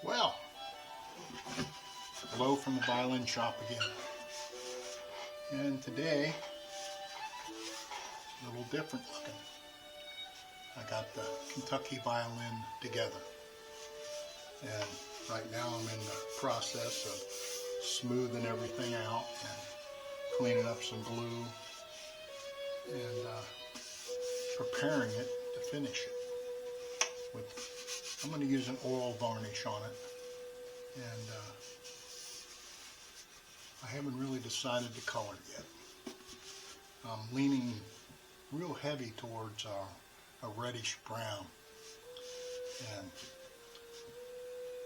Well, hello from the violin shop again. And today, a little different looking. I got the Kentucky violin together. And right now I'm in the process of smoothing everything out and cleaning up some glue and preparing it to finish it. I'm going to use an oil varnish on it, and I haven't really decided the color yet. I'm leaning real heavy towards a reddish brown, and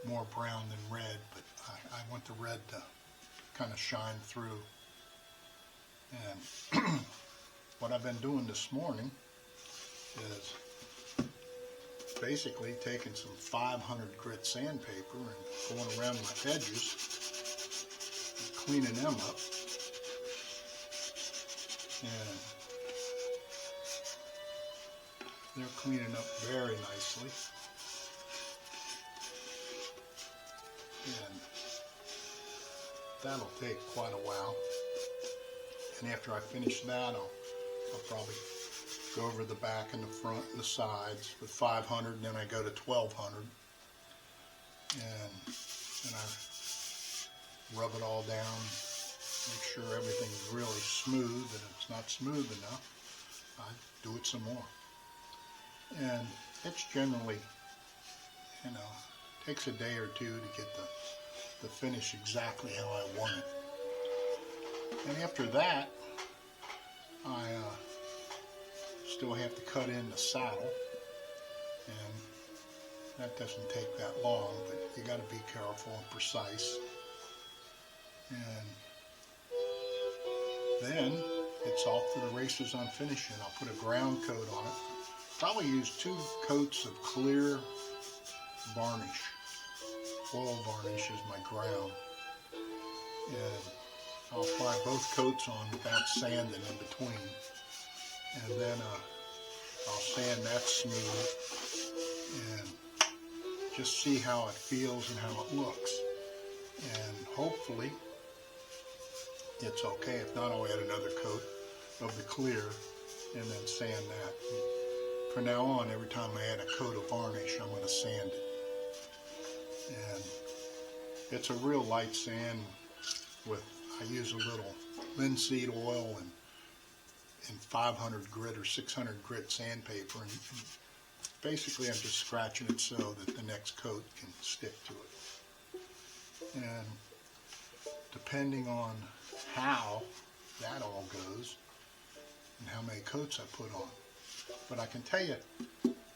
more brown than red, but I want the red to kind of shine through. And what I've been doing this morning is basically taking some 500 grit sandpaper and going around my edges and cleaning them up. And they're cleaning up very nicely. And that'll take quite a while. And after I finish that, I'll probably go over the back and the front and the sides with 500, and then I go to 1200, and I rub it all down, make sure everything's really smooth, and if it's not smooth enough, I do it some more. And it's generally, takes a day or two to get the finish exactly how I want it. And after that, I still have to cut in the saddle, and that doesn't take that long, but you got to be careful and precise. And then it's off to the races on finishing. I'll put a ground coat on it. Probably use 2 coats of clear varnish. Oil varnish is my ground. And I'll apply both coats on without sanding in between. And then I'll sand that smooth and just see how it feels and how it looks. And hopefully it's okay. If not, I'll add another coat of the clear and then sand that. And from now on, every time I add a coat of varnish, I'm going to sand it. And it's a real light sand I use a little linseed oil and 500 grit or 600 grit sandpaper, and basically I'm just scratching it so that the next coat can stick to it. And depending on how that all goes and how many coats I put on. But I can tell you,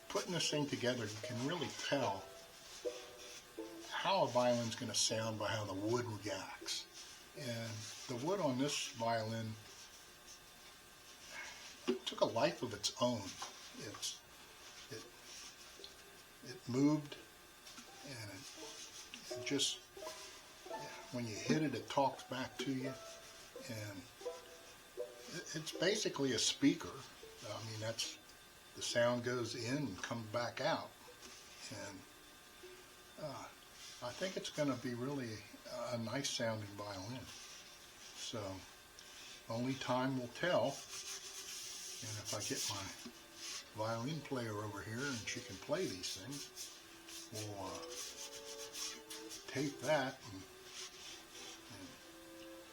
putting this thing together, you can really tell how a violin's going to sound by how the wood reacts. And the wood on this violin took a life of its own. It moved, and it just, when you hit it, it talks back to you, and it's basically a speaker. I mean, that's, the sound goes in and comes back out, and I think it's going to be really a nice sounding violin. So only time will tell. And if I get my violin player over here and she can play these things, we'll tape that and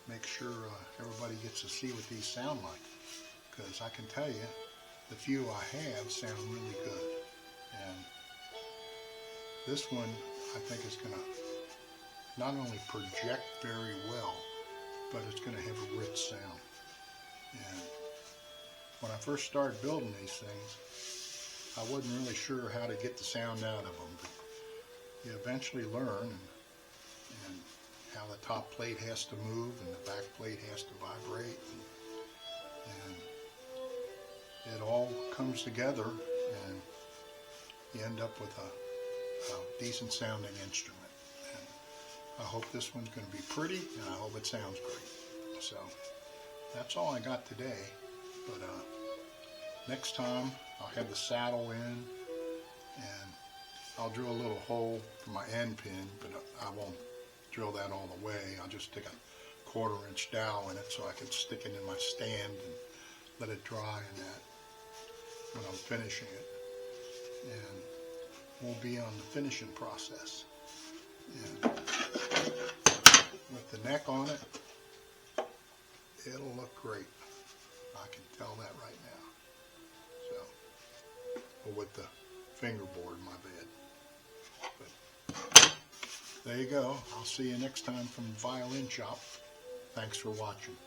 make sure everybody gets to see what these sound like. Because I can tell you, the few I have sound really good. And this one, I think, is going to not only project very well, but it's going to have a rich sound. And when I first started building these things, I wasn't really sure how to get the sound out of them, but you eventually learn, and how the top plate has to move and the back plate has to vibrate, and it all comes together, and you end up with a decent sounding instrument. And I hope this one's going to be pretty, and I hope it sounds great. So that's all I got today. But next time I'll have the saddle in, and I'll drill a little hole for my end pin, but I won't drill that all the way. I'll just stick a 1/4 inch dowel in it so I can stick it in my stand and let it dry in that when I'm finishing it. And we'll be on the finishing process. And with the neck on it, it'll look great. I can tell that right now. So, or with the fingerboard, my bad. But there you go. I'll see you next time from the Violin Shop. Thanks for watching.